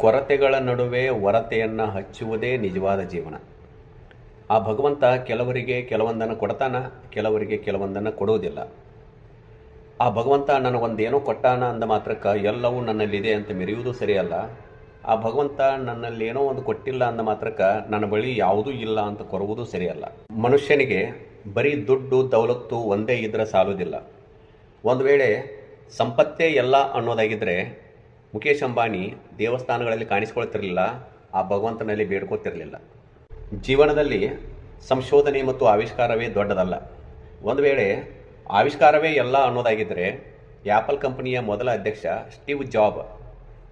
ಕೊರತೆಗಳ ನಡುವೆ ಹೊರತೆಯನ್ನು ಹಚ್ಚುವುದೇ ನಿಜವಾದ ಜೀವನ. ಆ ಭಗವಂತ ಕೆಲವರಿಗೆ ಕೆಲವೊಂದನ್ನು ಕೊಡ್ತಾನ, ಕೆಲವರಿಗೆ ಕೆಲವೊಂದನ್ನು ಕೊಡುವುದಿಲ್ಲ. ಆ ಭಗವಂತ ನನಗೊಂದೇನೋ ಕೊಟ್ಟಾನ ಅಂದ ಮಾತ್ರಕ್ಕೆ ಎಲ್ಲವೂ ನನ್ನಲ್ಲಿದೆ ಅಂತ ಮೆರೆಯುವುದು ಸರಿಯಲ್ಲ. ಆ ಭಗವಂತ ನನ್ನಲ್ಲಿ ಏನೋ ಒಂದು ಕೊಟ್ಟಿಲ್ಲ ಅಂದ ಮಾತ್ರಕ್ಕೆ ನನ್ನ ಬಳಿ ಯಾವುದೂ ಇಲ್ಲ ಅಂತ ಕೊರುವುದು ಸರಿಯಲ್ಲ. ಮನುಷ್ಯನಿಗೆ ಬರೀ ದುಡ್ಡು ದೌಲತ್ತು ಒಂದೇ ಇದ್ರೆ ಸಾಲುವುದಿಲ್ಲ. ಒಂದು ವೇಳೆ ಸಂಪತ್ತೇ ಎಲ್ಲ ಅನ್ನೋದಾಗಿದ್ದರೆ ಮುಖೇಶ್ ಅಂಬಾನಿ ದೇವಸ್ಥಾನಗಳಲ್ಲಿ ಕಾಣಿಸ್ಕೊಳ್ತಿರಲಿಲ್ಲ, ಆ ಭಗವಂತನಲ್ಲಿ ಬೇಡ್ಕೋತಿರಲಿಲ್ಲ. ಜೀವನದಲ್ಲಿ ಸಂಶೋಧನೆ ಮತ್ತು ಆವಿಷ್ಕಾರವೇ ದೊಡ್ಡದಲ್ಲ. ಒಂದು ವೇಳೆ ಆವಿಷ್ಕಾರವೇ ಎಲ್ಲ ಅನ್ನೋದಾಗಿದ್ದರೆ ಆ್ಯಪಲ್ ಕಂಪನಿಯ ಮೊದಲ ಅಧ್ಯಕ್ಷ ಸ್ಟೀವ್ ಜಾಬ್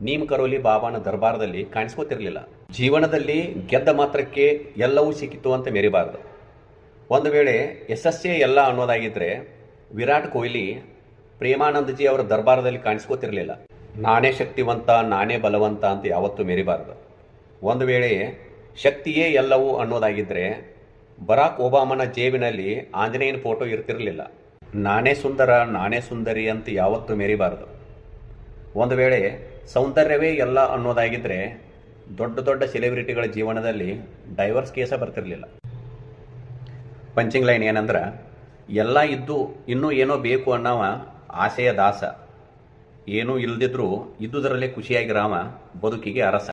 ನೀಮ್ ಕರೋಲಿ ಬಾಬಾನ ದರ್ಬಾರದಲ್ಲಿ ಕಾಣಿಸ್ಕೋತಿರಲಿಲ್ಲ. ಜೀವನದಲ್ಲಿ ಗೆದ್ದ ಮಾತ್ರಕ್ಕೆ ಎಲ್ಲವೂ ಸಿಕ್ಕಿತು ಅಂತ ಮೆರಿಬಾರದು. ಒಂದು ವೇಳೆ ಯಶಸ್ಸೇ ಎಲ್ಲ ಅನ್ನೋದಾಗಿದ್ದರೆ ವಿರಾಟ್ ಕೊಹ್ಲಿ ಪ್ರೇಮಾನಂದಜಿ ಅವರ ದರ್ಬಾರದಲ್ಲಿ ಕಾಣಿಸ್ಕೋತಿರಲಿಲ್ಲ. ನಾನೇ ಶಕ್ತಿವಂತ, ನಾನೇ ಬಲವಂತ ಅಂತ ಯಾವತ್ತೂ ಮೆರಿಬಾರದು. ಒಂದು ವೇಳೆ ಶಕ್ತಿಯೇ ಎಲ್ಲವೂ ಅನ್ನೋದಾಗಿದ್ದರೆ ಬರಾಕ್ ಒಬಾಮನ ಜೇಬಿನಲ್ಲಿ ಆಂಜನೇಯನ ಫೋಟೋ ಇರ್ತಿರಲಿಲ್ಲ. ನಾನೇ ಸುಂದರ, ನಾನೇ ಸುಂದರಿ ಅಂತ ಯಾವತ್ತೂ ಮೆರಿಬಾರದು. ಒಂದು ವೇಳೆ ಸೌಂದರ್ಯವೇ ಎಲ್ಲ ಅನ್ನೋದಾಗಿದ್ದರೆ ದೊಡ್ಡ ದೊಡ್ಡ ಸೆಲೆಬ್ರಿಟಿಗಳ ಜೀವನದಲ್ಲಿ ಡೈವರ್ಸ್ ಕೇಸ ಬರ್ತಿರಲಿಲ್ಲ. ಪಂಚಿಂಗ್ ಲೈನ್ ಏನಂದ್ರೆ, ಎಲ್ಲ ಇದ್ದು ಇನ್ನೂ ಏನೋ ಬೇಕು ಅನ್ನೋವ ಆಸೆಯ ದಾಸ, ಏನೂ ಇಲ್ದಿದ್ರೂ ಇದ್ದುದರಲ್ಲೇ ಖುಷಿಯಾಗಿರಾಮ ಬದುಕಿಗೆ ಅರಸ.